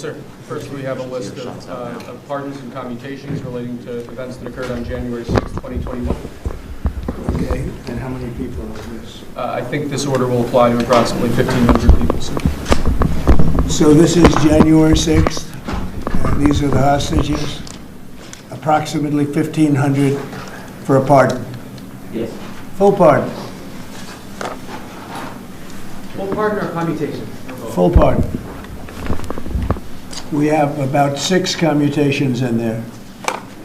sir. First, we have a list of pardons and commutations relating to events that occurred on January 6, 2021. Okay, and how many people is this? I think this order will apply to approximately 1,500 people, sir. So this is January 6th, and these are the hostages? Approximately 1,500 for a pardon? Yes. Full pardon? Full pardon or commutation? Full pardon. We have about 6 commutations in there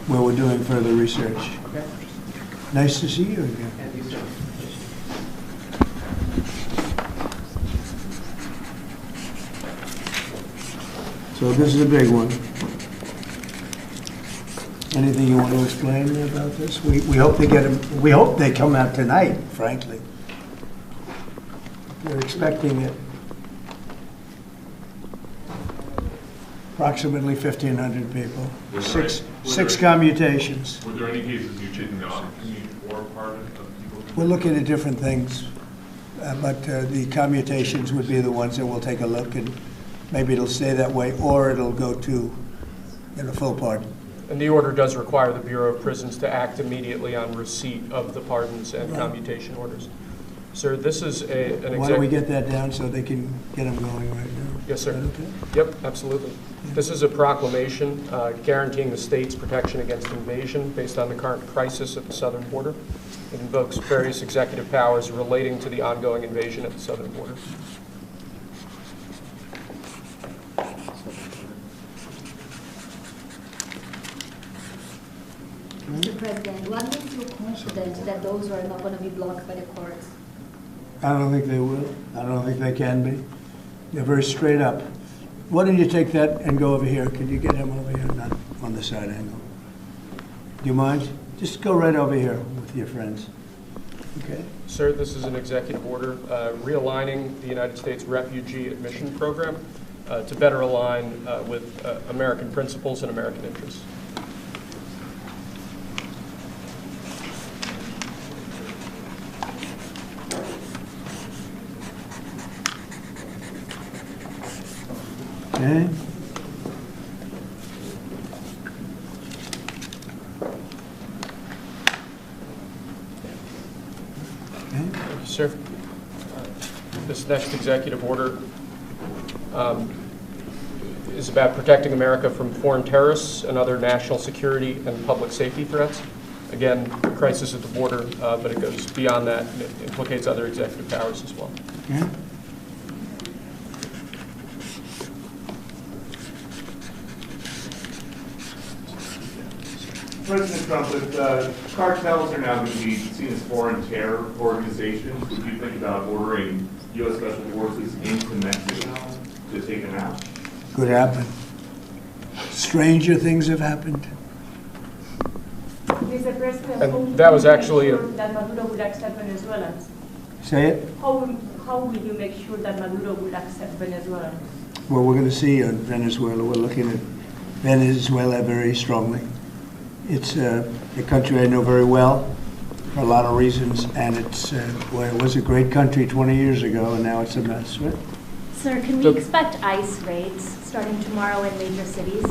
where we're doing further research. Okay. Nice to see you again. And you, sir. So this is a big one. Anything you want to explain about this? We hope they get them. We hope they come out tonight, frankly. We're expecting it. Approximately 1,500 people. Six commutations. Were there any cases you did not commute or pardon of people? We're looking at different things, but the commutations would be the ones that we'll take a look, and maybe it'll stay that way, or it'll go to full pardon. And the order does require the Bureau of Prisons to act immediately on receipt of the pardons and commutation orders. Sir, this is an Why don't we get that down so they can get them going right now? Yes, sir. Is that okay? Yep, absolutely. This is a proclamation guaranteeing the state's protection against invasion based on the current crisis at the southern border. It invokes various executive powers relating to the ongoing invasion at the southern border. Mr. President, what makes you confident that those are not going to be blocked by the courts? I don't think they will. I don't think they can be. They're very straight up. Why don't you take that and go over here? Could you get him over here, not on the side angle? Do you mind? Just go right over here with your friends. Okay? Sir, this is an executive order realigning the United States Refugee Admission Program to better align with American principles and American interests. Okay. Thank you, sir. This next executive order is about protecting America from foreign terrorists and other national security and public safety threats. Again, crisis at the border, but it goes beyond that and it implicates other executive powers as well. Okay. President Trump, if cartels are now going to be seen as foreign terror organizations, would you think about ordering U.S. Special Forces into Mexico to take them out? Could happen. Stranger things have happened. Mr. President, And that was actually that Maduro would accept Venezuelans. Say it? How will you make sure that Maduro would accept Venezuelans? Well, we're going to see on Venezuela. We're looking at Venezuela very strongly. It's a country I know very well for a lot of reasons, and well, it was a great country 20 years ago, and now it's a mess, right? Sir, can we expect ICE raids starting tomorrow in major cities?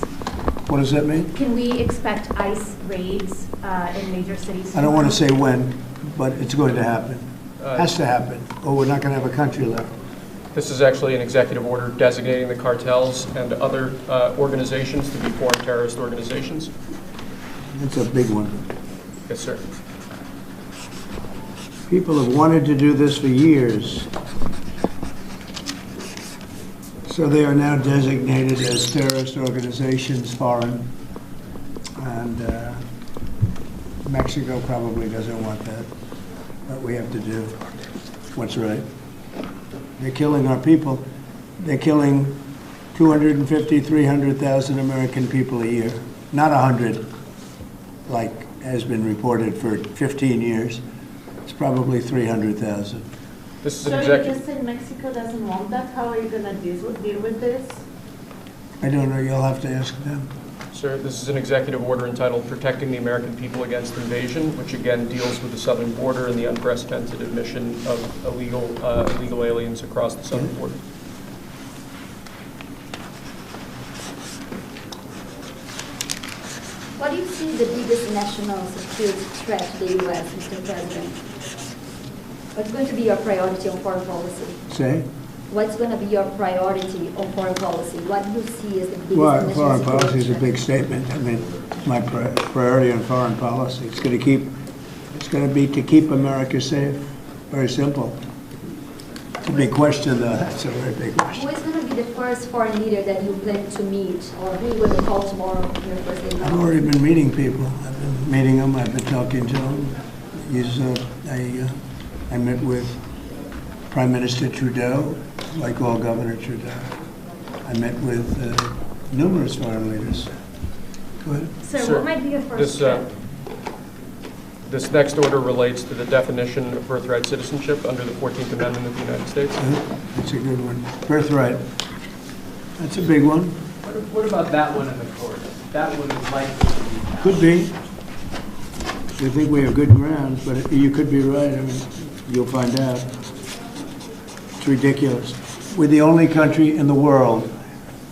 What does that mean? Can we expect ICE raids in major cities tomorrow? I don't want to say when, but it's going to happen. Has to happen, or we're not going to have a country left. This is actually an executive order designating the cartels and other organizations to be foreign terrorist organizations. It's a big one. Yes, sir. People have wanted to do this for years. So they are now designated as terrorist organizations, foreign. And Mexico probably doesn't want that. But we have to do what's right. They're killing our people. They're killing 250, 300,000 American people a year. Not 100. Like has been reported for 15 years. It's probably 300,000. This is an So you executive. just said Mexico doesn't want that? How are you going to deal with this? I don't know. You'll have to ask them. Sir, this is an executive order entitled Protecting the American People Against Invasion, which again deals with the southern border and the unprecedented admission of illegal aliens across the southern border. see the biggest national security threat to the U.S., Mr. President? What's going to be your priority on foreign policy? Say? What's going to be your priority on foreign policy? What do you see as the biggest Well, national foreign security policy is a threat? big statement. I mean, my priority on foreign policy, it's going to be to keep America safe. Very simple. It's a big question, though. That's a very big Who question. is going to be the first foreign leader that you plan to meet, or who you going to call tomorrow on your first day? I've already been meeting people. I've been meeting them. I've been talking to them. I met with Prime Minister Trudeau, like all Governor Trudeau. I met with numerous foreign leaders. Go ahead. Sir, what might be your first step? This next order relates to the definition of birthright citizenship under the 14th Amendment of the United States. That's a good one. Birthright. That's a big one. What about that one in the court? That one is likely to be passed. Could be. We think we have good grounds, but you could be right. I mean, you'll find out. It's ridiculous. We're the only country in the world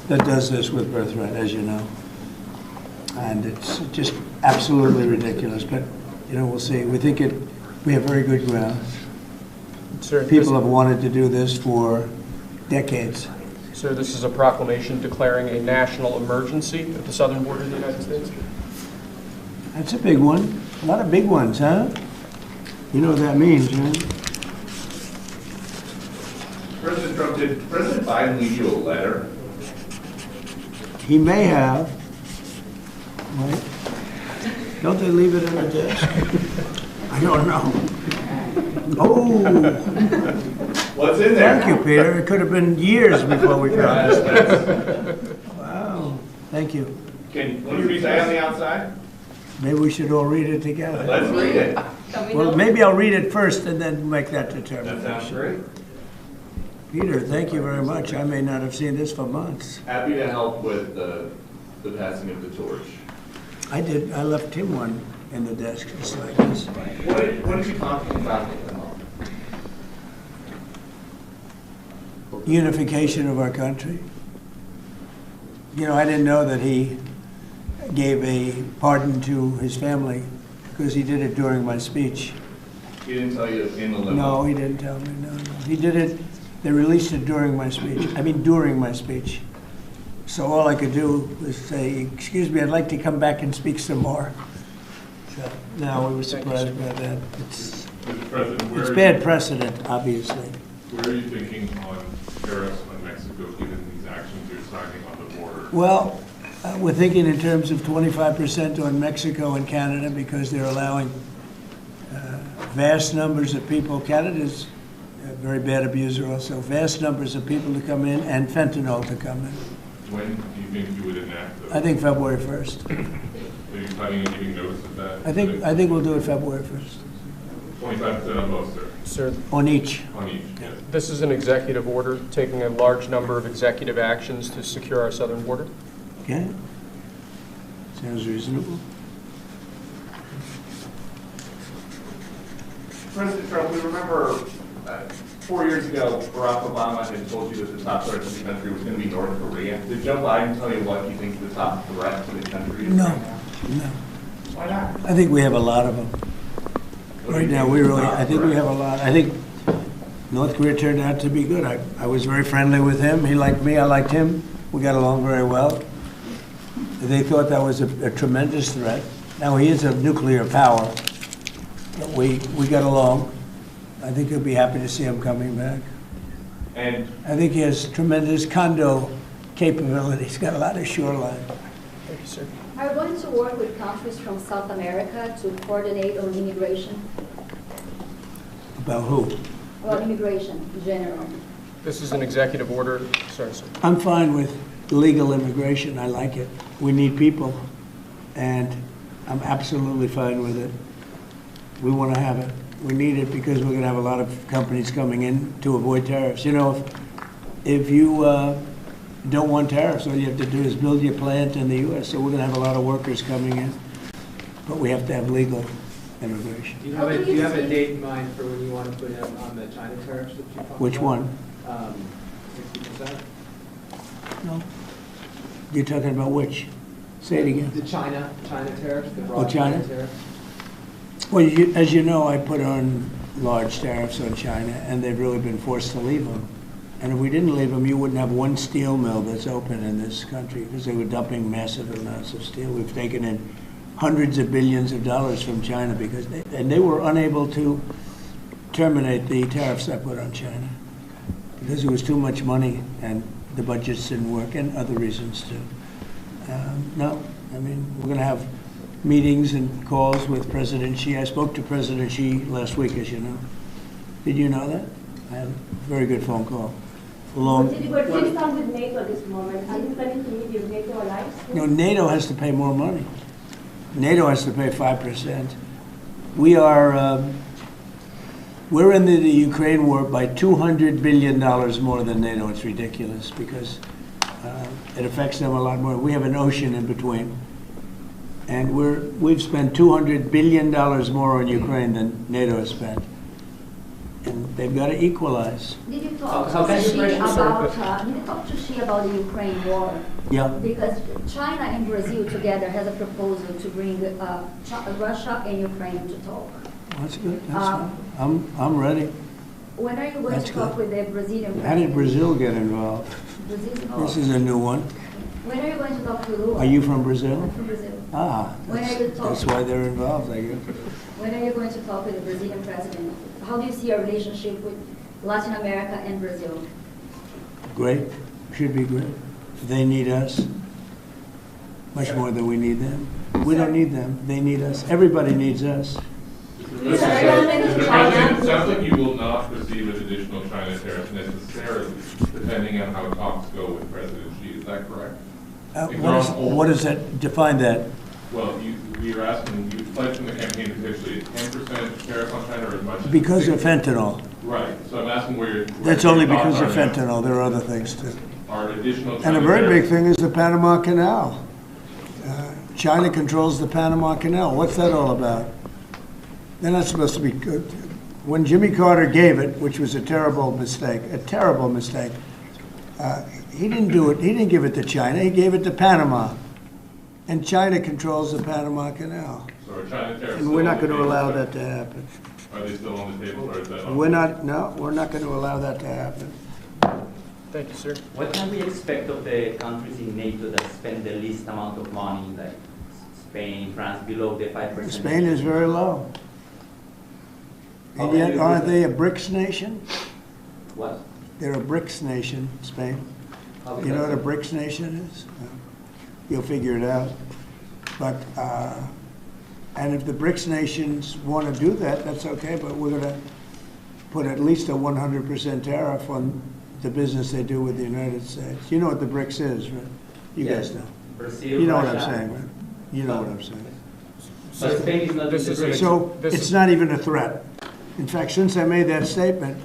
that does this with birthright, as you know. And it's just absolutely ridiculous. But, you know, we'll see. We think we have very good grounds. Sir, People have wanted to do this for decades. Sir, this is a proclamation declaring a national emergency at the southern border of the United States. That's a big one. A lot of big ones, huh? You know what that means, right? President Trump, did President Biden leave you a letter? He may have. Right? Don't they leave it on the desk? I don't know. Oh, What's in there? thank you, Peter. It could have been years before we got this. Wow, thank you. Can you say on the outside? Maybe we should all read it together. Let's read it. Can we Well, know? maybe I'll read it first and then make that That determination. sounds great. Peter, thank you very much. I may not have seen this for months. Happy to help with the passing of the torch. I did. I left him one in the desk just like this. What did you talk about? Unification of our country. You know, I didn't know that he gave a pardon to his family because he did it during my speech. He didn't tell you in the limo? No, he didn't tell me, no. He did it, they released it during my speech. I mean, during my speech. So all I could do was say, excuse me, I'd like to come back and speak some more. So, no, we were surprised by that. It's Mr. President, where bad precedent, obviously. where are you thinking on tariffs on Mexico, given these actions you're signing on the border? Well, we're thinking in terms of 25% on Mexico and Canada because they're allowing vast numbers of people. Canada's a very bad abuser also. Vast numbers of people to come in and fentanyl to come in. When do you think you would enact those? I think February 1st. Are you planning on giving notice of that? I think we'll do it February 1st. 25% on both, sir, Sir, On each. on each, yes. this is an executive order taking a large number of executive actions to secure our southern border. Okay? Sounds reasonable. President Trump, we remember 4 years ago, Barack Obama had told you that the top threat to the country was going to be North Korea. Did Joe Biden tell you what he thinks the top threat to the country is No, right now? no. Why not? I think we have a lot of them. What do Right you now, think we is the really, top I think we threat? have a lot. I think North Korea turned out to be good. I was very friendly with him. He liked me, I liked him. We got along very well. They thought that was a tremendous threat. Now, he is a nuclear power, but we got along. I think he'll be happy to see him coming back. And I think he has tremendous condo capability. He's got a lot of shoreline. Thank you, sir. Are you going to work with countries from South America to coordinate on immigration? About who? Well, immigration in general. This is an executive order. Sorry, sir. I'm fine with legal immigration. I like it. We need people, and I'm absolutely fine with it. We want to have it. We need it because we're going to have a lot of companies coming in to avoid tariffs. You know, if you don't want tariffs, all you have to do is build your plant in the U.S. So we're going to have a lot of workers coming in, but we have to have legal immigration. Do you have a date in mind for when you want to put in on the China tariffs that you talked about? Which one? 60%? No. You're talking about which? Say it again. The China tariffs, the Oh, broad China? tariffs. Well, as you know, I put on large tariffs on China, and they've really been forced to leave them. And if we didn't leave them, you wouldn't have one steel mill that's open in this country, because they were dumping massive amounts of steel. We've taken in hundreds of billions of dollars from China because they were unable to terminate the tariffs I put on China because it was too much money and the budgets didn't work, and other reasons too. No, I mean, we're going to have meetings and calls with President Xi. I spoke to President Xi last week, as you know. Did you know that? I had a very good phone call. But please start with NATO at this moment. Are you planning to meet your NATO allies? No, NATO has to pay more money. NATO has to pay 5%. We are, we're in the Ukraine war by $200 billion more than NATO. It's ridiculous because it affects them a lot more. We have an ocean in between. And we've spent $200 billion more on Ukraine than NATO has spent. And they've got to equalize. Did you talk How can to you Xi pressure- about? Did you talk to Xi about the Ukraine war? Yeah. Because China and Brazil together has a proposal to bring Russia and Ukraine to talk. That's good. That's fine. I'm ready. When are you going That's to talk good. with the Brazilian president? How did Brazil get involved? Brazil's This involved. is a new one. When are you going to talk to Lula? Are you from Brazil? I'm from Brazil. Ah, When are you talking? that's why they're involved, I guess. When are you going to talk with the Brazilian president? How do you see your relationship with Latin America and Brazil? Great, should be great. They need us much more than we need them. We don't need them, they need us. Everybody needs us. Mr. President, it sounds like you will not proceed with additional China tariffs necessarily, depending on how talks go with President Xi. Is that correct? What does that, define that? Well, we were asking, you pledged in the campaign potentially a 10% tariff on China or as much as Because of 60%. fentanyl. Right, so I'm asking where That's your only thoughts because are of now. fentanyl, there are other things too. Are additional China And a very big tariffs- thing is the Panama Canal. China controls the Panama Canal. What's that all about? They're not supposed to be good. When Jimmy Carter gave it, which was a terrible mistake, he didn't do it, he didn't give it to China, he gave it to Panama. And China controls the Panama Canal. So are China tariffs And we're still not on the going to table? allow that to happen. Are they still on the table or is that on? We're not going to allow that to happen. Thank you, sir. What can we expect of the countries in NATO that spend the least amount of money, like Spain, France, below the 5%? Spain is very low. And yet, aren't they a BRICS nation? What? They're a BRICS nation, Spain. How is You know what that? a BRICS nation is? You'll figure it out. But, and if the BRICS nations want to do that, that's okay, but we're going to put at least a 100% tariff on the business they do with the United States. You know what the BRICS is, right? You Yes. guys know. Brazil, You know what I'm Russia. saying, right? You know what I'm saying. But Spain is not This in is the an BRICS. So This- it's not even a threat. In fact, since I made that statement,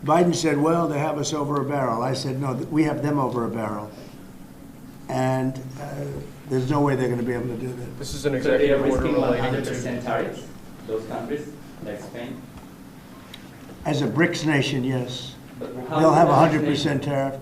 Biden said, well, they have us over a barrel. I said, no, we have them over a barrel. And there's no way they're going to be able to do that. This is an So they are executive order risking relating to 100% tariffs, those countries, like Spain? As a BRICS nation, yes. But how They'll is have that 100% tariff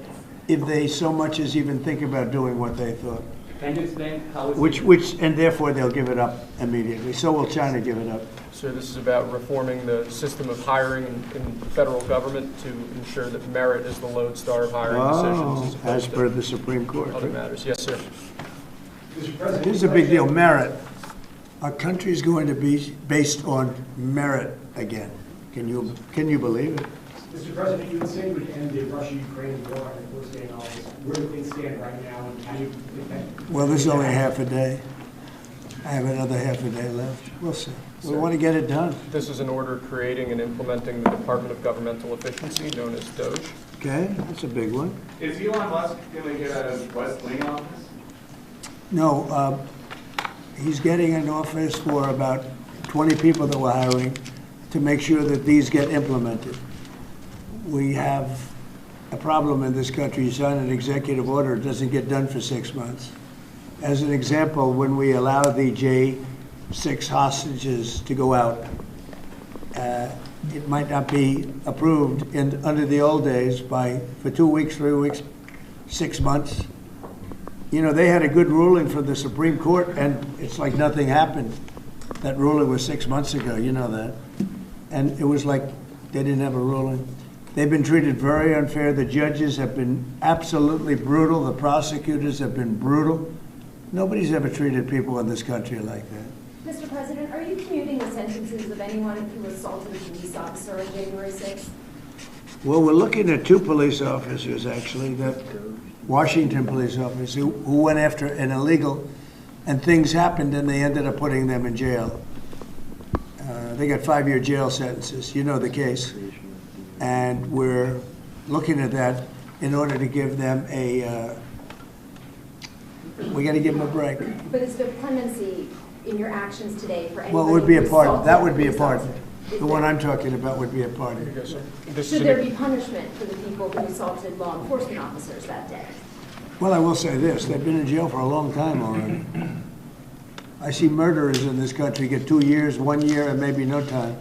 if they so much as even think about doing what they thought. Can you explain how it's... Which, and therefore they'll give it up immediately. So will China give it up. Sir, this is about reforming the system of hiring in federal government to ensure that merit is the lodestar of hiring decisions Oh, as as per opposed the Supreme to Court. other matters. Yes, sir. Mr. President. Here's a big deal, merit. Our country's going to be based on merit again. Can you believe it? Mr. President, you would say you would end the Russia-Ukraine war on the first day in office. Where do things stand right now, and how do you think that? Well, there's only half a day. I have another half a day left. We'll see. We want to get it done, This is an order creating and implementing the Department of Governmental Efficiency, known as DOGE. okay? That's a big one. Is Elon Musk going to get a West Wing office? No, he's getting an office for about 20 people that we're hiring to make sure that these get implemented. We have a problem in this country. You sign an executive order, it doesn't get done for 6 months. As an example, when we allow the J6 hostages to go out, it might not be approved under the old days for 2 weeks, 3 weeks, 6 months. You know, they had a good ruling from the Supreme Court, and it's like nothing happened. That ruling was 6 months ago, you know that. And it was like they didn't have a ruling. They've been treated very unfair. The judges have been absolutely brutal. The prosecutors have been brutal. Nobody's ever treated people in this country like that. Mr. President, are you commuting the sentences of anyone who assaulted a police officer on January 6th? Well, we're looking at 2 police officers, actually, that Washington police officers who went after an illegal, and things happened, and they ended up putting them in jail. They got 5-year jail sentences. You know the case. And we're looking at that in order to give them a, we got to give them a break. But is there clemency in your actions today for anybody? Well, it would be a who part of, assaulted that would be a police part of officer? it. The one I'm talking about would be a part of Yes, it. sir. This Should is there be punishment for the people who assaulted law enforcement officers that day? Well, I will say this, they've been in jail for a long time already. I see murderers in this country get 2 years, 1 year, and maybe no time.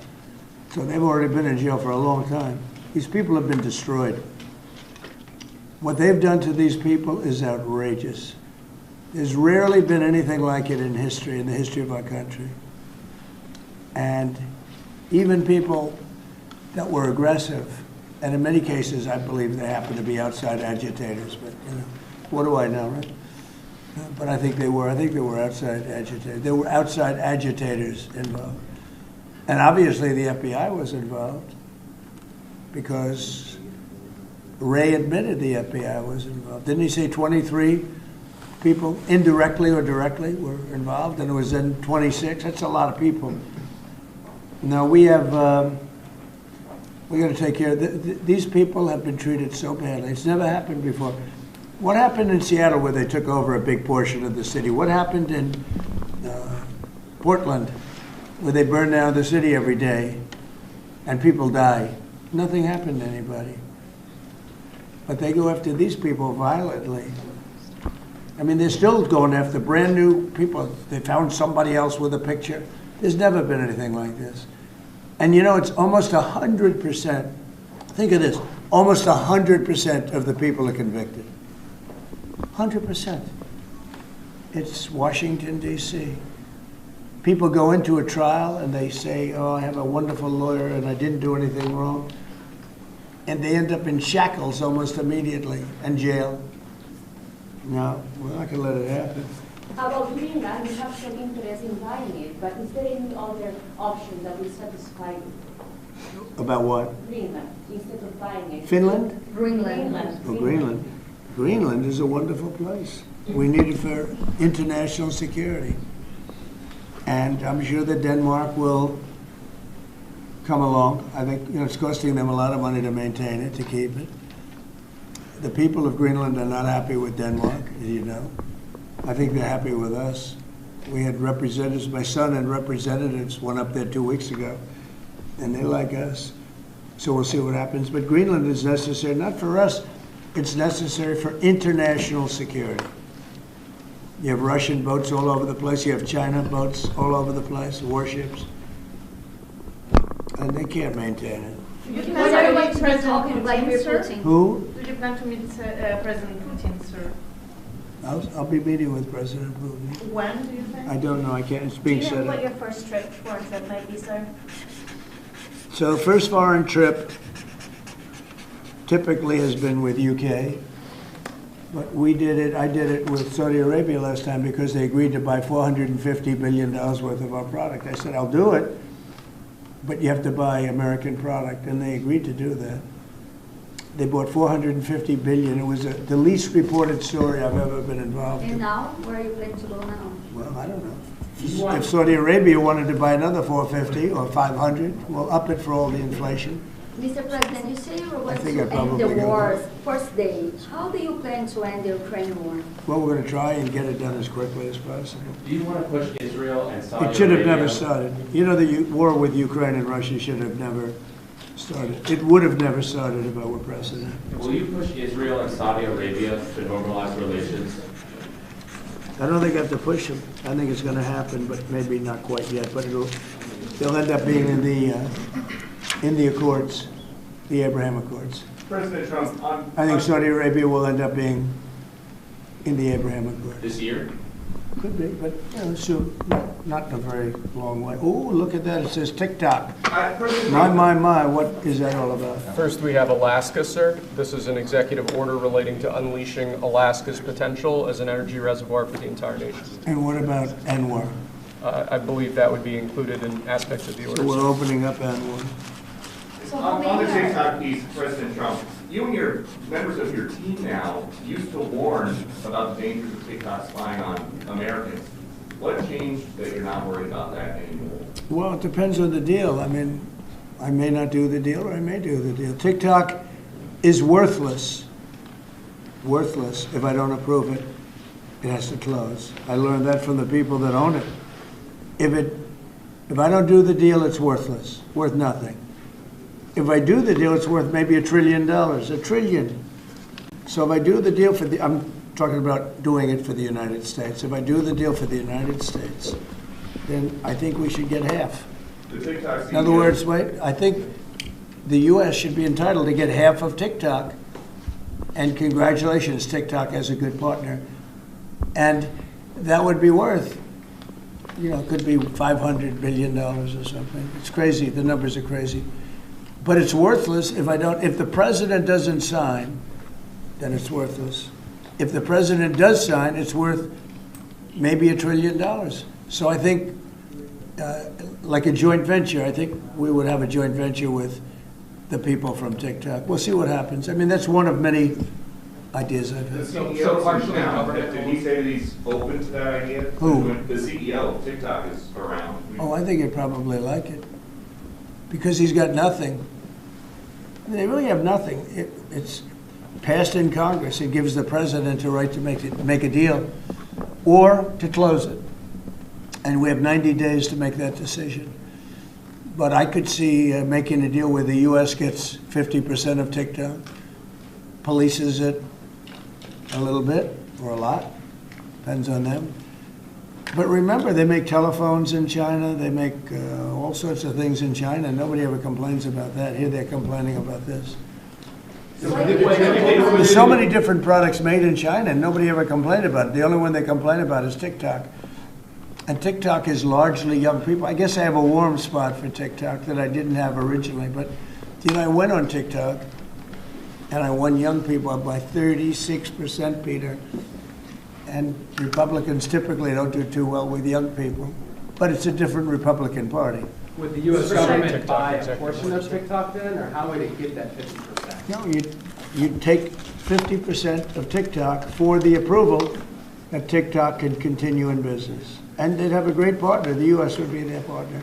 So they've already been in jail for a long time. These people have been destroyed. What they've done to these people is outrageous. There's rarely been anything like it in history, in the history of our country. And even people that were aggressive, and in many cases, I believe they happen to be outside agitators, but you know, what do I know, right? But I think they were outside agitators. There were outside agitators involved. And obviously the FBI was involved because Ray admitted the FBI was involved. Didn't he say 23 people, indirectly or directly, were involved? And it was then 26. That's a lot of people. Now we have, we got to take care of, these people have been treated so badly. It's never happened before. What happened in Seattle where they took over a big portion of the city? What happened in Portland where they burn down the city every day and people die? Nothing happened to anybody. But they go after these people violently. I mean, they're still going after brand new people. They found somebody else with a picture. There's never been anything like this. And you know, it's almost 100%. Think of this, almost 100% of the people are convicted. 100%. It's Washington, D.C. People go into a trial and they say, oh, I have a wonderful lawyer and I didn't do anything wrong. And they end up in shackles almost immediately and jail. No, we're not going to let it happen. About doing that, you have some interest in buying it, but is there any other option that will satisfy you? About what? Greenland, instead of buying it. Finland? Greenland. Oh, Greenland. Greenland is a wonderful place. We need it for international security. And I'm sure that Denmark will come along. I think it's costing them a lot of money to maintain it, to keep it. The people of Greenland are not happy with Denmark, as you know. I think they're happy with us. We had representatives, my son and representatives went up there 2 weeks ago, and they like us. So we'll see what happens. But Greenland is necessary, not for us, it's necessary for international security. You have Russian boats all over the place, you have China boats all over the place, warships, and they can't maintain it. You can Was everybody talking like we're sir? Putin? Who? Do you plan to meet President Putin, sir? I'll be meeting with President Putin. When do you think? I don't know, I can't, it's being set up. your first foreign trip might be, sir? So the first foreign trip typically has been with UK, but I did it with Saudi Arabia last time because they agreed to buy $450 billion worth of our product. I said, I'll do it, but you have to buy American product, and they agreed to do that. They bought $450 billion. It was the least reported story I've ever been involved And in. now, where are you planning to go now? Well, I don't know. If Saudi Arabia wanted to buy another 450 or 500, we'll up it for all the inflation. Mr. President, you say you were going think to I'd end probably the go war first day. How do you plan to end the Ukraine war? Well, we're going to try and get it done as quickly as possible. Do you want to push Israel and Saudi Arabia? It should have never started. You know, the war with Ukraine and Russia should have never started. It would have never started if I were president. Will you push Israel and Saudi Arabia to normalize relations? I don't think I have to push them. I think it's going to happen, but maybe not quite yet. But they'll end up being in the Accords, the Abraham Accords. President Trump, I think Saudi Arabia will end up being in the Abraham Accord. This year? Could be, but, you know, soon, not in a very long way. Oh, look at that, it says TikTok. My, what is that all about? First, we have Alaska, sir. This is an executive order relating to unleashing Alaska's potential as an energy reservoir for the entire nation. And what about ANWR? I believe that would be included in aspects of the So we're order. opening up ANWR. On the TikTok piece, President Trump, you and your members of your team now used to warn about the dangers of TikTok spying on Americans. What changed that you're not worried about that anymore? Well, it depends on the deal. I mean, I may not do the deal or I may do the deal. TikTok is worthless. Worthless. If I don't approve it, it has to close. I learned that from the people that own it. If I don't do the deal, it's worthless. Worth nothing. If I do the deal, it's worth maybe $1 trillion. $1 trillion. So if I do the deal I'm talking about doing it for the United States. If I do the deal for the United States, then I think we should get half. The TikTok In other words, I think the U.S. should be entitled to get half of TikTok. And congratulations, TikTok has a good partner. And that would be worth, you know, it could be $500 billion or something. It's crazy. The numbers are crazy. But it's worthless if the president doesn't sign, then it's worthless. If the president does sign, it's worth maybe $1 trillion. So I think, like a joint venture, I think we would have a joint venture with the people from TikTok. We'll see what happens. I mean, that's one of many ideas I've The had. CEO partially did he say that he's open to that idea? Who? The CEO of TikTok is around. Oh, I think he'd probably like it. Because he's got nothing. They really have nothing. It's passed in Congress. It gives the president a right to make a deal or to close it. And we have 90 days to make that decision. But I could see making a deal where the U.S. gets 50% of TikTok, polices it a little bit or a lot, depends on them. But remember, they make telephones in China, they make all sorts of things in China. Nobody ever complains about that. Here they're complaining about this. There's so many different products made in China, and nobody ever complained about it. The only one they complain about is TikTok. And TikTok is largely young people. I guess I have a warm spot for TikTok that I didn't have originally. But, you know, I went on TikTok, and I won young people up by 36%, Peter. And Republicans typically don't do too well with young people. But it's a different Republican Party. Would the U.S. government buy a portion of TikTok then, or how would it get that 50%? No, you'd take 50% of TikTok for the approval that TikTok can continue in business. And they'd have a great partner. The U.S. would be their partner.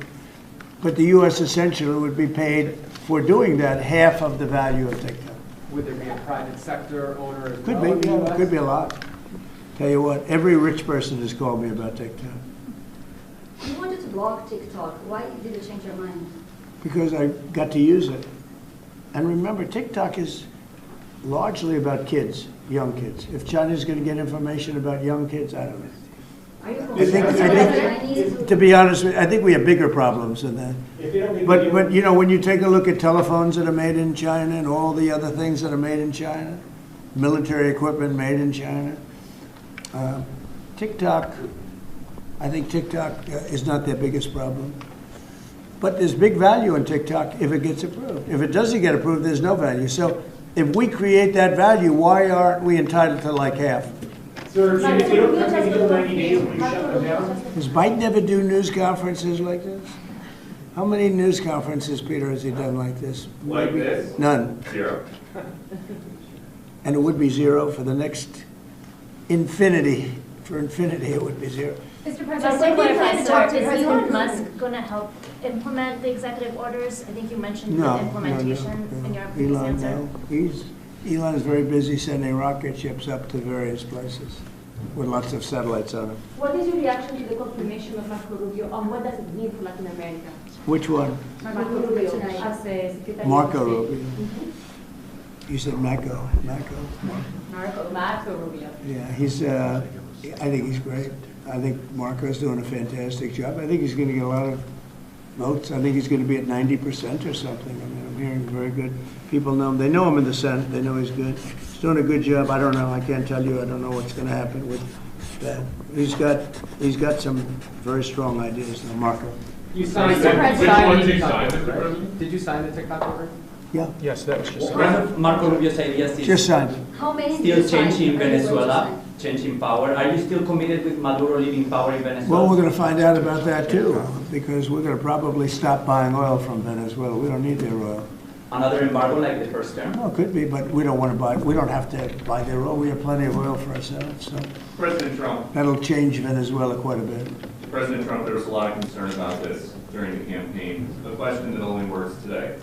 But the U.S. essentially would be paid for doing that half of the value of TikTok. Would there be a private sector owner as Could well in be, the yeah, U.S.? could be a lot. Tell you what, every rich person has called me about TikTok. You wanted to block TikTok. Why did you change your mind? Because I got to use it. And remember, TikTok is largely about kids, young kids. If China's going to get information about young kids, I don't know. Are you I think, to be honest with you, I think we have bigger problems than that. But you know, when you take a look at telephones that are made in China and all the other things that are made in China, military equipment made in China, TikTok, I think TikTok is not their biggest problem. But there's big value in TikTok if it gets approved. If it doesn't get approved, there's no value. So if we create that value, why aren't we entitled to like half? Sir, if you don't have to do 90 days, will you shut them down? Does Biden ever do news conferences like this? How many news conferences, Peter, has he done like this? Like this? None. 0. And it would be 0 for the next infinity. For infinity, it would be 0. Mr. Just President, to quick clarify, question, sir, is Elon Musk going to help implement the executive orders? I think you mentioned the implementation in your previous Elon, answer. no. Elon is very busy sending rocket ships up to various places with lots of satellites on them. What is your reaction to the confirmation of Marco Rubio, and what does it mean for Latin America? Which one? Marco Rubio, as a Secretary Marco of State. Rubio. You said Marco. Marco Rubio. Yeah, he's, I think he's great. I think Marco's doing a fantastic job. I think he's going to get a lot of votes. I think he's going to be at 90% or something. I mean, hearing very good. People know him. They know him in the Senate. They know he's good. He's doing a good job. I don't know. I can't tell you. I don't know what's going to happen with that. He's got some very strong ideas. Now, Marco. You signed Which one did you sign, Mr. right? President? Did you sign the TikTok order? Yeah, Yes, that was just. One of Marco Rubio's ideas is just signed it. How many did you still sign? changing Are you going to Venezuela, sign? changing power. Are you still committed with Maduro leaving power in Venezuela? Well, we're going to find out about that too, because we're going to probably stop buying oil from Venezuela. We don't need their oil. Another embargo like the first term? Well, it could be, but we don't want to buy. We don't have to buy their oil. We have plenty of oil for ourselves. So President Trump, that'll change Venezuela quite a bit. President Trump, there was a lot of concern about this during the campaign. The question that only works today: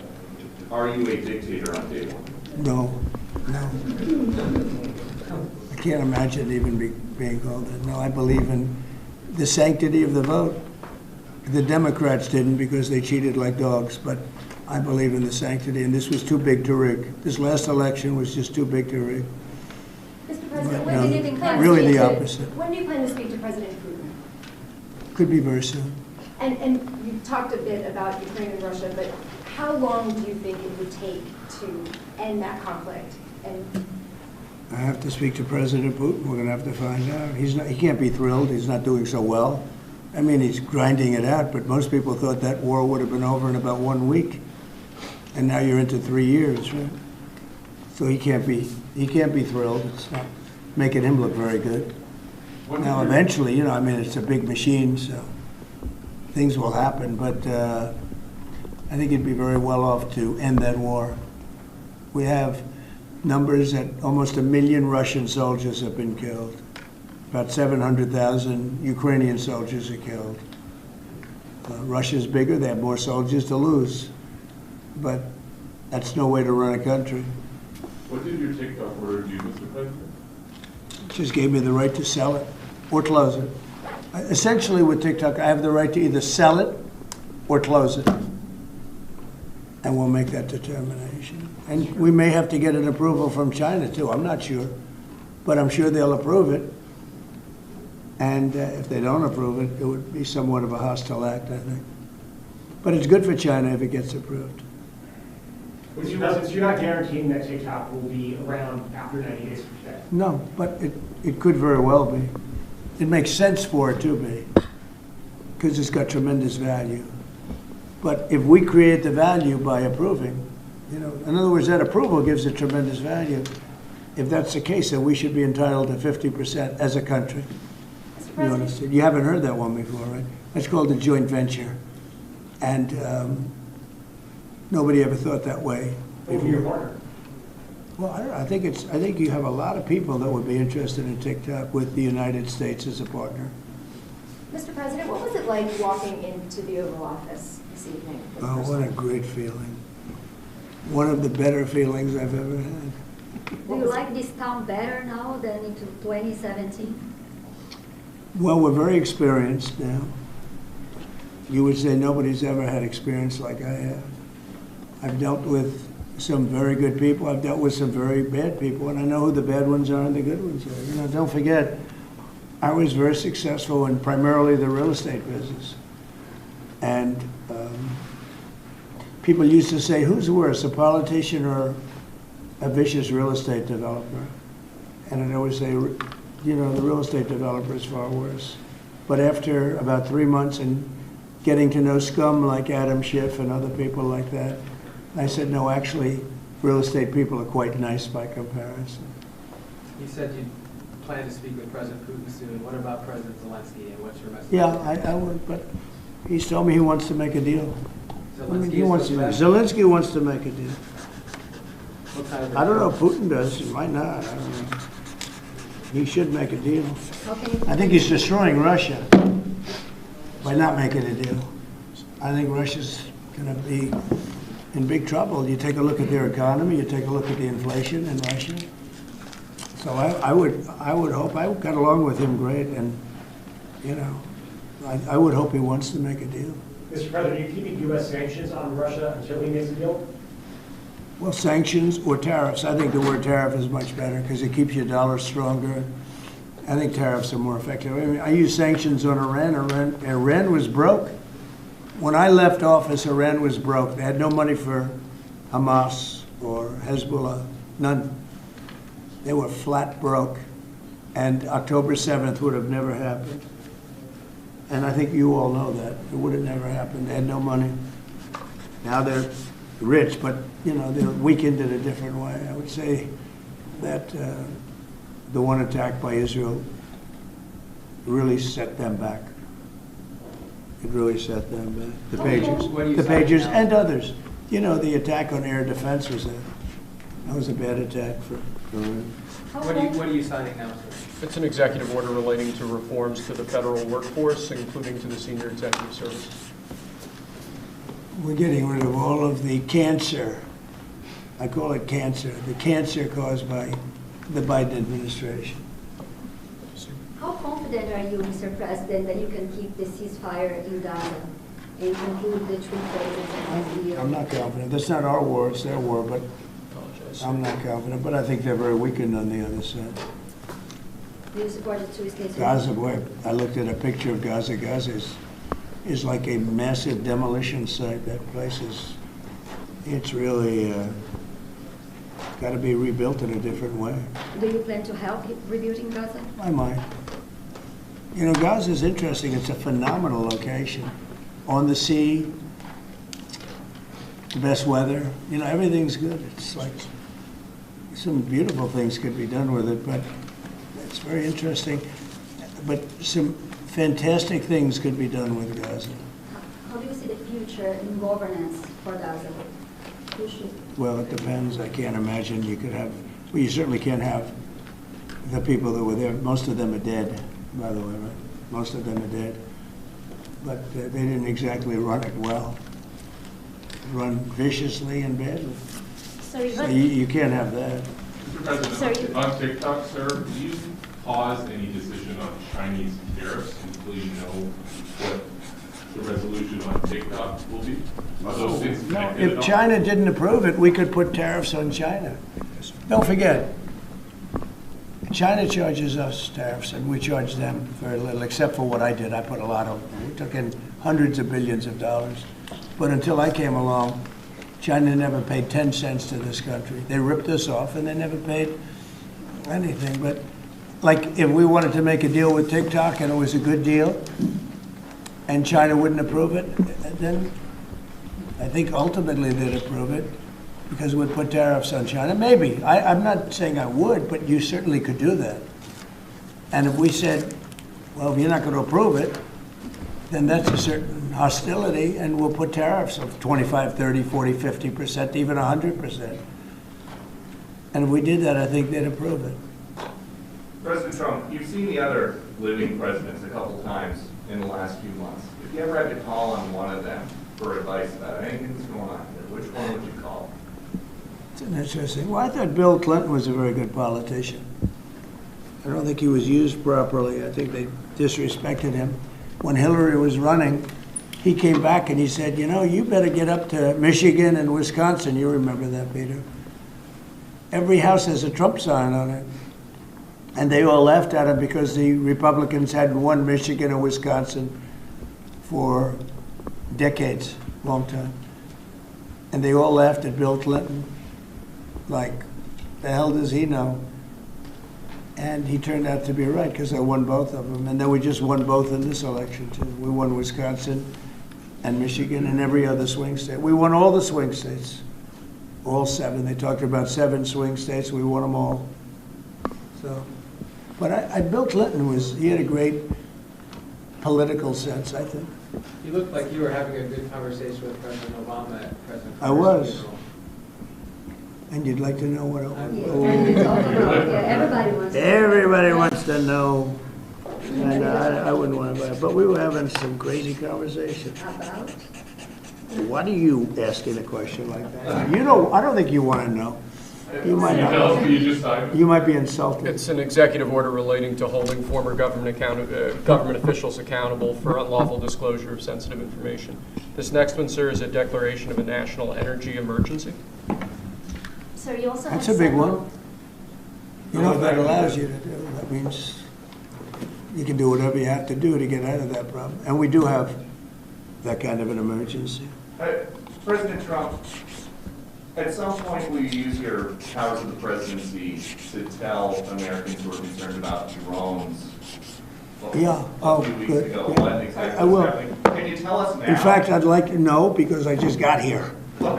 are you a dictator on day one? No. I can't imagine even being called that. No, I believe in the sanctity of the vote. The Democrats didn't because they cheated like dogs, but I believe in the sanctity, and this was too big to rig. This last election was just too big to rig. Mr. President, But, when no, do you plan to really speak the to- opposite. When do you plan to speak to President Putin? Could be very soon. And you talked a bit about Ukraine and Russia, but how long do you think it would take to end that conflict? And I have to speak to President Putin. We're going to have to find out. He can't be thrilled. He's not doing so well. I mean, he's grinding it out, but most people thought that war would have been over in about 1 week. And now you're into 3 years, right? So he can't be thrilled. It's not making him look very good. Now, eventually, I mean, it's a big machine, so things will happen. But I think he'd be very well off to end that war. We have numbers that almost 1 million Russian soldiers have been killed. About 700,000 Ukrainian soldiers are killed. Russia's bigger. They have more soldiers to lose. But that's no way to run a country. What did your TikTok order do, Mr. President? It just gave me the right to sell it or close it. Essentially with TikTok, I have the right to either sell it or close it. And we'll make that determination. And we may have to get an approval from China too, I'm not sure. But I'm sure they'll approve it. And if they don't approve it, it would be somewhat of a hostile act, I think. But it's good for China if it gets approved. Mr. President, so you're not guaranteeing that TikTok will be around after 90 days from today? No, but it could very well be. It makes sense for it to be, because it's got tremendous value. But if we create the value by approving, in other words, that approval gives it tremendous value. If that's the case, then we should be entitled to 50% as a country. You understand? You haven't heard that one before, right? That's called a joint venture. And nobody ever thought that way. Over your partner? Well, I think you have a lot of people that would be interested in TikTok with the United States as a partner. Mr. President, what was it like walking into the Oval Office this evening? for the Oh, first what a time? great feeling. One of the better feelings I've ever had. Do you like this town better now than in 2017? Well, we're very experienced now. You would say nobody's ever had experience like I have. I've dealt with some very good people. I've dealt with some very bad people, and I know who the bad ones are and the good ones are. Don't forget, I was very successful in primarily the real estate business. And people used to say, who's worse, a politician or a vicious real estate developer? And I'd always say, the real estate developer is far worse. But after about 3 months and getting to know scum like Adam Schiff and other people like that, I said, no, actually, real estate people are quite nice by comparison. You said you plan to speak with President Putin soon. What about President Zelensky, and what's your message? Yeah, I would, but he's told me he wants to make a deal. Zelensky Zelensky wants to make a deal. What kind of I don't know if Putin does, he might not, I don't know. He should make a deal. Okay. I think he's destroying Russia by not making a deal. I think Russia's going to be in big trouble. You take a look at their economy, you take a look at the inflation in Russia. So I would hope, I got along with him great, and, I would hope he wants to make a deal. Mr. President, are you keeping U.S. sanctions on Russia until he makes a deal? Well, sanctions or tariffs. I think the word tariff is much better because it keeps your dollar stronger. I think tariffs are more effective. I mean, I use sanctions on Iran. Iran was broke. When I left office, Iran was broke. They had no money for Hamas or Hezbollah, none. They were flat broke, and October 7th would have never happened. And I think you all know that. It would have never happened. They had no money. Now they're rich, but, you know, they're weakened in a different way. I would say that the one attack by Israel really set them back. It really set them back. The Pagers and others. You know, the attack on air defense was a bad attack for. What are you signing now, sir? It's an executive order relating to reforms to the federal workforce, including to the senior executive service. We're getting rid of all of the cancer. I call it cancer. The cancer caused by the Biden administration. How confident are you, Mr. President, that you can keep the ceasefire in Gaza and conclude the 3 phases of the I'm not confident. That's not our war, it's their war, but I'm not confident. But I think they're very weakened on the other side. Do you support the 2 states? Gaza, boy, I looked at a picture of Gaza. Gaza is like a massive demolition site. That place it's really got to be rebuilt in a different way. Do you plan to help rebuilding Gaza? I might. You know, Gaza is interesting. It's a phenomenal location. On the sea, the best weather. You know, everything's good. It's like some beautiful things could be done with it, but it's very interesting. But some fantastic things could be done with Gaza. How do you see the future in governance for Gaza? Who should? Well, it depends. I can't imagine you could have, well, you certainly can't have the people that were there. Most of them are dead, by the way, right? Most of them are dead. But they didn't exactly run it well. Run viciously and badly. So you can't have that. Mr. President, on TikTok, sir, do you pause any decision on Chinese tariffs until you know what the resolution on TikTok will be? Are those things connected at all? If China didn't approve it, we could put tariffs on China. Don't forget, China charges us tariffs, and we charge them very little, except for what I did. I put a lot of, we took in hundreds of billions of dollars. But until I came along, China never paid 10 cents to this country. They ripped us off, and they never paid anything. But like, if we wanted to make a deal with TikTok, and it was a good deal, and China wouldn't approve it, then I think ultimately they'd approve it, because we'd put tariffs on China. Maybe. I'm not saying I would, but you certainly could do that. And if we said, well, if you're not going to approve it, then that's a certain hostility, and we'll put tariffs of 25, 30, 40, 50%, even 100%. And if we did that, I think they'd approve it. President Trump, you've seen the other living presidents a couple times in the last few months. If you ever had to call on one of them for advice about anything that's going on here, which one would you call? It's an interesting. Well, I thought Bill Clinton was a very good politician. I don't think he was used properly. I think they disrespected him. When Hillary was running, he came back and he said, you know, you better get up to Michigan and Wisconsin. You remember that, Peter? Every house has a Trump sign on it. And they all laughed at him because the Republicans hadn't won Michigan and Wisconsin for decades, long time. And they all laughed at Bill Clinton. Like, the hell does he know? And he turned out to be right, because I won both of them. And then we just won both in this election, too. We won Wisconsin and Michigan and every other swing state. We won all the swing states, all 7. They talked about 7 swing states. We won them all. So, but Bill Clinton he had a great political sense, I think. You looked like you were having a good conversation with President Obama at President I was. And you'd like to know what everybody wants to know. And I wouldn't want to, but we were having some crazy conversation. About? Why do you asking a question like that? You know, I don't think you want to know. You might not. You might be insulted. It's an executive order relating to holding former government officials accountable for unlawful disclosure of sensitive information. This next one, sir, is a declaration of a national energy emergency. So you also That's have a big several- one. You know what that allows you to do? That means you can do whatever you have to do to get out of that problem. And we do have that kind of an emergency. President Trump, At some point, will you use your powers of the presidency to tell Americans who are concerned about drones? Yeah, A few weeks good. ago, Yeah. what exactly I was will. happening? Can you tell us now? In fact, I'd like to know because I just got here. What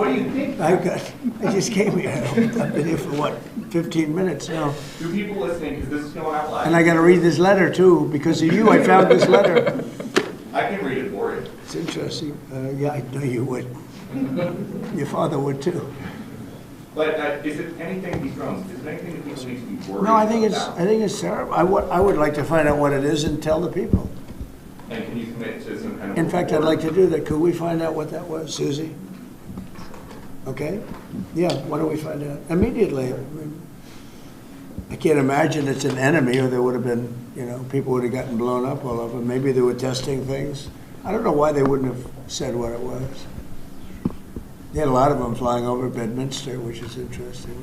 do you think? I just came here. I've been here for what, 15 minutes now. Do people listening, because this is going out live. And I got to read this letter too. Because of you, I found this letter. I can read it for you. It's interesting. Yeah, I know you would. Your father would too. But is it anything, these drones, is it anything that people need to be worried about? No, I think it's terrible. I would like to find out what it is and tell the people. And can you commit to some kind of... In fact, I'd like to do that. Could we find out what that was, Susie? Okay? Yeah, why don't we find out? Immediately. I can't imagine it's an enemy or there would have been, people would have gotten blown up all over. Maybe they were testing things. I don't know why they wouldn't have said what it was. They had a lot of them flying over Bedminster, which is interesting.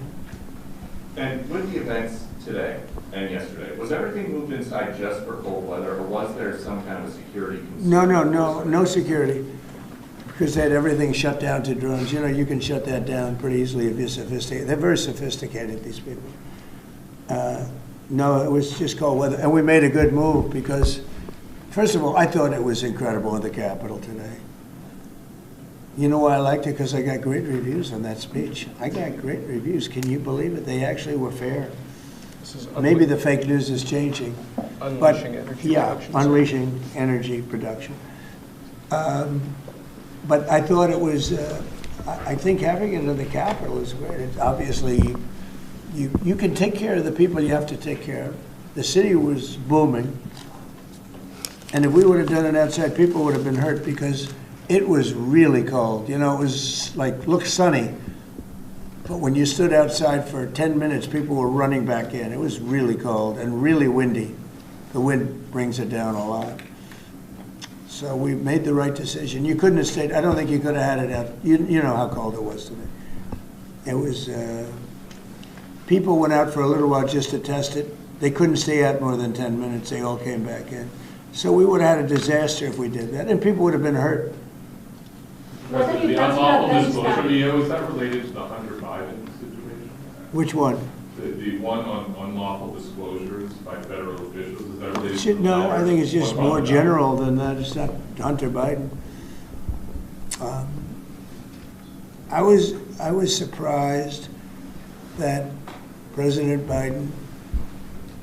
And with the events today and yesterday, was everything moved inside just for cold weather, or was there some kind of a security concern? No security. Because they had everything shut down to drones. You can shut that down pretty easily if you're sophisticated. They're very sophisticated, these people. No, it was just cold weather. And we made a good move because, first of all, I thought it was incredible in the Capitol today. You know why I liked it? Because I got great reviews on that speech. I got great reviews. Can you believe it? They actually were fair. Maybe the fake news is changing. Unleashing energy production. Unleashing energy production. But I thought it was, I think having it in the Capitol is great. It's obviously, you can take care of the people you have to take care of. The city was booming. And if we would have done it outside, people would have been hurt because it was really cold. It was looked sunny. But when you stood outside for 10 minutes, people were running back in. It was really cold and really windy. The wind brings it down a lot. So we made the right decision. You couldn't have stayed. I don't think you could have had it out. You know how cold it was today. It was, people went out for a little while just to test it. They couldn't stay out more than 10 minutes. They all came back in. So we would have had a disaster if we did that, and people would have been hurt. President, the unlawful disclosure video, is that related to the Hunter Biden situation? Which one? The one on unlawful disclosures by federal officials, is that related to the No, letter? I think it's just What more about general than that. It's not Hunter Biden. I was surprised that President Biden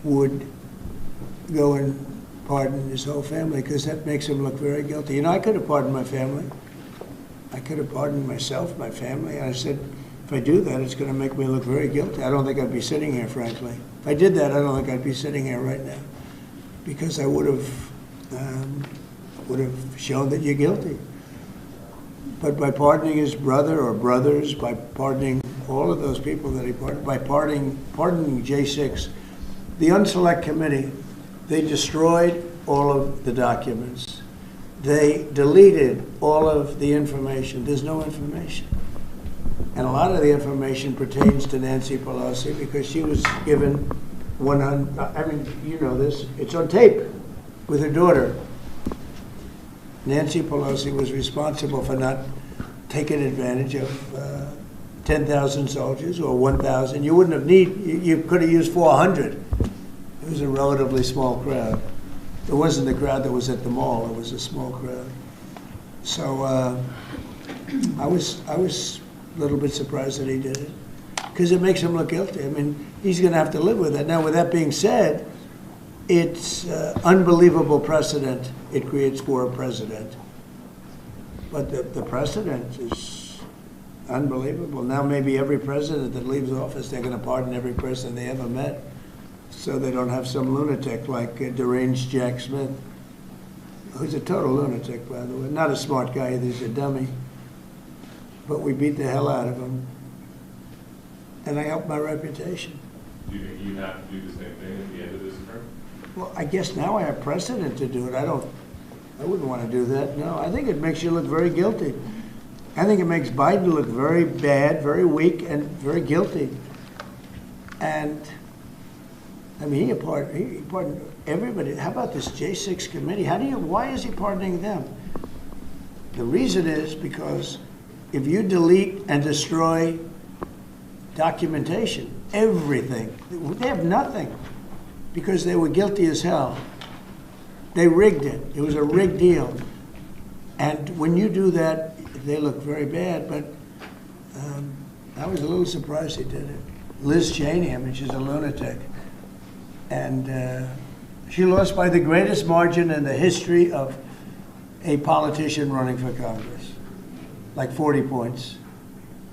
would go and pardon his whole family, because that makes him look very guilty. I could have pardoned my family. I could have pardoned myself, my family. And I said, if I do that, it's going to make me look very guilty. I don't think I'd be sitting here, frankly. If I did that, I don't think I'd be sitting here right now, because I would have shown that you're guilty. But by pardoning his brother or brothers, by pardoning all of those people that he pardoned, by pardoning J6, the Unselect Committee, they destroyed all of the documents. They deleted all of the information. There's no information. And a lot of the information pertains to Nancy Pelosi because she was given 100, I mean, you know this, it's on tape with her daughter. Nancy Pelosi was responsible for not taking advantage of 10,000 soldiers or 1,000. You wouldn't have you could have used 400. It was a relatively small crowd. It wasn't the crowd that was at the mall. It was a small crowd. So I was a little bit surprised that he did it, because it makes him look guilty. I mean, he's going to have to live with it. Now, with that being said, it's unbelievable precedent it creates for a president. But the precedent is unbelievable. Now maybe every president that leaves office, they're going to pardon every person they ever met, so they don't have some lunatic like deranged Jack Smith, who's a total lunatic, by the way. Not a smart guy either, he's a dummy. But we beat the hell out of him. And I helped my reputation. Do you think you have to do the same thing at the end of this term? Well, I guess now I have precedent to do it. I wouldn't want to do that, no. I think it makes you look very guilty. I think it makes Biden look very bad, very weak, and very guilty. And I mean, he pardoned everybody. How about this J6 committee? Why is he pardoning them? The reason is because if you delete and destroy documentation, everything, they have nothing because they were guilty as hell. They rigged it. It was a rigged deal. And when you do that, they look very bad, but I was a little surprised he did it. Liz Cheney, I mean, she's a lunatic. And she lost by the greatest margin in the history of a politician running for Congress, like 40 points.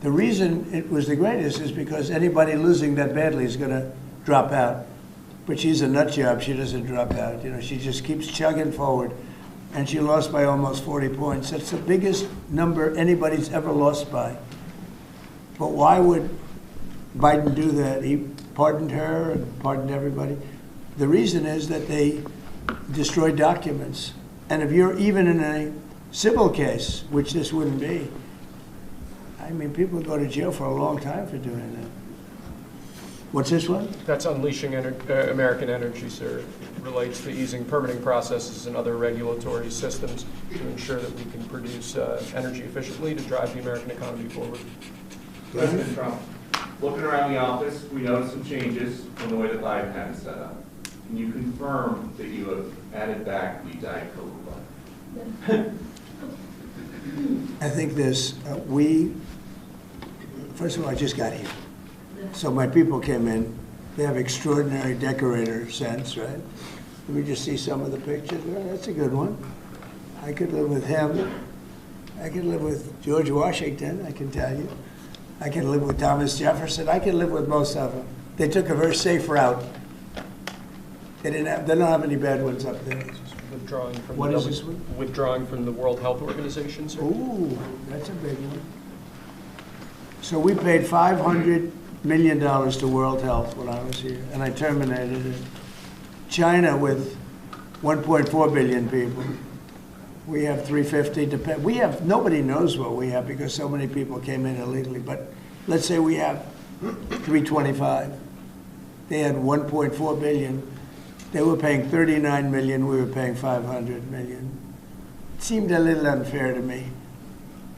The reason it was the greatest is because anybody losing that badly is going to drop out. But she's a nut job. She doesn't drop out. You know, she just keeps chugging forward. And she lost by almost 40 points. That's the biggest number anybody's ever lost by. But why would Biden do that? He pardoned her and pardoned everybody. The reason is that they destroyed documents. And if you're even in a civil case, which this wouldn't be, I mean, people go to jail for a long time for doing that. What's this one? That's unleashing American energy, sir. It relates to easing permitting processes and other regulatory systems to ensure that we can produce energy efficiently to drive the American economy forward. President Trump, looking around the office, we noticed some changes from the way that Biden had it set up. Can you confirm that you have added back the Diet Coke button? I think this, first of all, I just got here. So my people came in. They have extraordinary decorator sense, right? Let me just see some of the pictures. Well, that's a good one. I could live with him. I could live with George Washington, I can tell you. I could live with Thomas Jefferson. I could live with most of them. They took a very safe route. They don't have any bad ones up there. Withdrawing from What is this one? Withdrawing from the World Health Organization, sir. Ooh, that's a big one. So we paid $500 million to World Health when I was here, and I terminated it. China with 1.4 billion people. We have 350. We have, nobody knows what we have because so many people came in illegally, but let's say we have 325. They had 1.4 billion. They were paying 39 million, we were paying 500 million. It seemed a little unfair to me.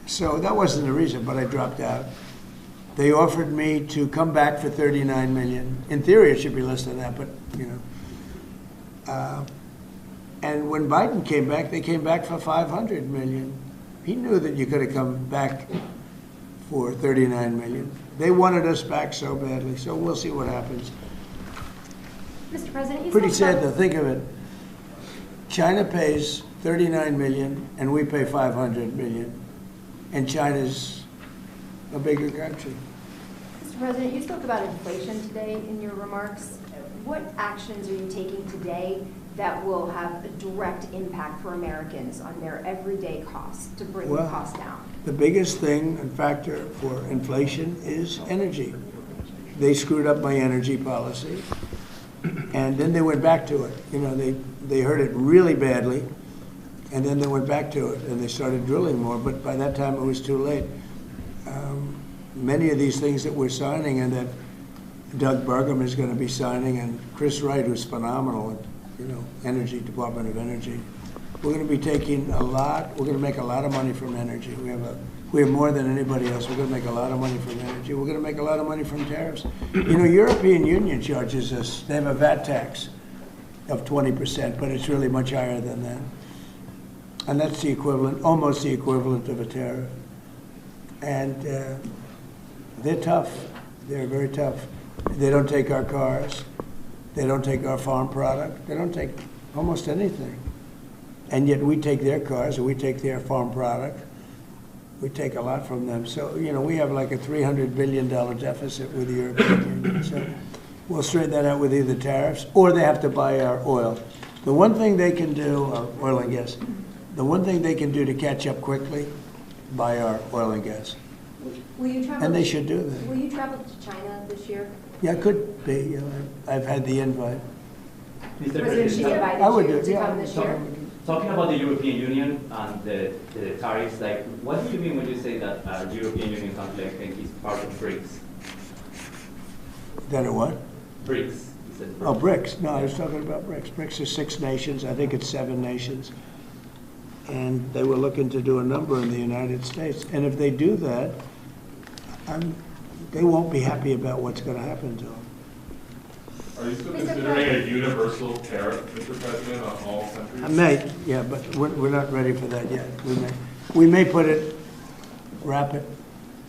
So that wasn't the reason, but I dropped out. They offered me to come back for 39 million. In theory, it should be less than that, but you know. And when Biden came back, they came back for 500 million. He knew that you could have come back for 39 million. They wanted us back so badly, so we'll see what happens. Mr. President, you Pretty spoke sad about- to think of it. China pays 39 million and we pay 500 million. And China's a bigger country. Mr. President, you spoke about inflation today in your remarks. What actions are you taking today that will have a direct impact for Americans on their everyday costs to bring the cost down? The biggest thing and factor for inflation is energy. They screwed up my energy policy. And then they went back to it. You know, they heard it really badly, and then they went back to it, and they started drilling more, but by that time it was too late. Many of these things that we're signing and that Doug Burgum is going to be signing, and Chris Wright, who's phenomenal at, you know, Energy, Department of Energy, we're going to be taking a lot, we're going to make a lot of money from energy. We have more than anybody else. We're going to make a lot of money from energy. We're going to make a lot of money from tariffs. You know, European Union charges us, they have a VAT tax of 20%, but it's really much higher than that. And that's the equivalent, almost the equivalent of a tariff. And they're tough. They're very tough. They don't take our cars. They don't take our farm product. They don't take almost anything. And yet we take their cars and we take their farm product. We take a lot from them. So, you know, we have like a $300 billion deficit with the European Union. So we'll straighten that out with either tariffs or they have to buy our oil. The one thing they can do, oil and gas, the one thing they can do to catch up quickly, buy our oil and gas. Will you travel? And they should do that. Will you travel to China this year? Yeah, it could be. You know, I've had the invite. Mr. President Xi invited I would you do, to yeah. come this year? Talking about the European Union and the tariffs, like, what do you mean when you say that European Union country like is part of BRICS? Then a what? BRICS. You said Oh, BRICS. No, I was talking about BRICS. BRICS is 6 nations. I think it's 7 nations. and they were looking to do a number in the United States. And if they do that, they won't be happy about what's going to happen to them. Are you still considering a universal tariff, Mr. President, on all countries? I may, yeah, but we're not ready for that yet. We may wrap it,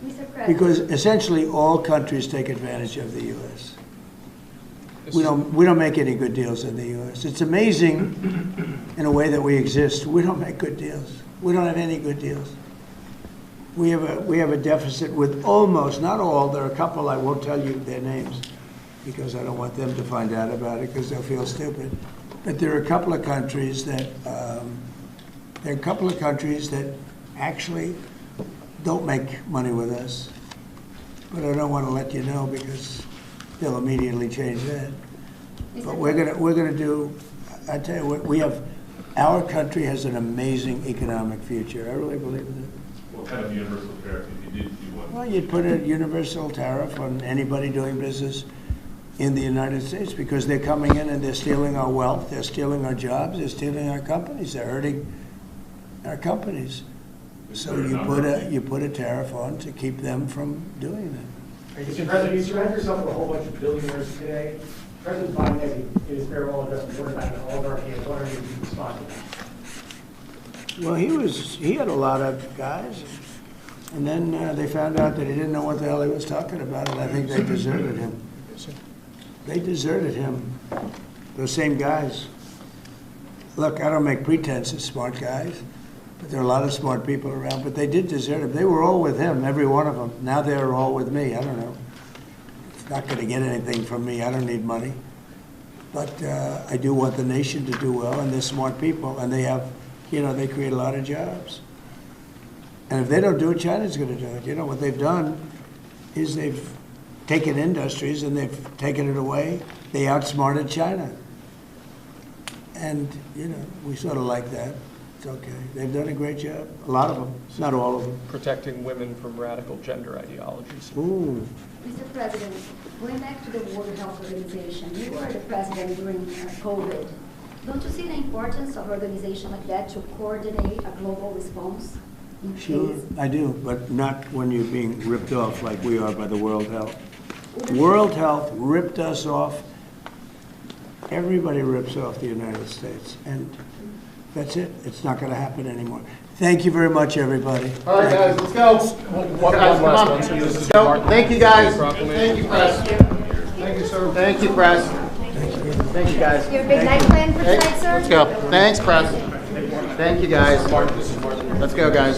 Mr. President. because essentially all countries take advantage of the U.S. We don't make any good deals in the U.S. It's amazing in a way that we exist. We don't make good deals. We don't have any good deals. We have a deficit with almost, not all, there are a couple, I won't tell you their names because I don't want them to find out about it because they'll feel stupid. But there are a couple of countries that actually don't make money with us. But I don't want to let you know because they'll immediately change that. But we're gonna do, I tell you what, our country has an amazing economic future. I really believe that. What kind of universal tariff if you did do one? Well, you'd put a universal tariff on anybody doing business in the United States because they're coming in and they're stealing our wealth, they're stealing our jobs, they're stealing our companies, they're hurting our companies. So you put a tariff on to keep them from doing that. Mr. President, you surround yourself with a whole bunch of billionaires today. President Biden, as in his farewell address, reported back to all of our hands. What are you responding to that? Well, he had a lot of guys, and then they found out that he didn't know what the hell he was talking about, and I think they deserted him. They deserted him, those same guys. Look, I don't make pretense of smart guys, but there are a lot of smart people around, but they did desert him. They were all with him, every one of them. Now they're all with me. I don't know. It's not going to get anything from me. I don't need money. But I do want the nation to do well, and they're smart people, and they have, they create a lot of jobs. And if they don't do it, China's going to do it. You know, what they've done is they've taken industries and they've taken it away. They outsmarted China. And, we sort of like that. It's okay. They've done a great job. A lot of them, not all of them. Protecting women from radical gender ideologies. Ooh. Mr. President, going back to the World Health Organization, you were the president during COVID. Don't you see the importance of an organization like that to coordinate a global response? Sure, I do, but not when you're being ripped off like we are by the World Health. World Health ripped us off. Everybody rips off the United States, and that's it. It's not going to happen anymore. Thank you very much, everybody. All right, guys, let's go. One last one. So this is Martin. Thank you, guys. Proclamation. Thank you, press. Thank you, sir. Thank you, press. Thank you, guys. You have a big night plan for tonight, sir? Let's go. Thanks, press. Thank you, guys. This is Martin. Let's go, guys.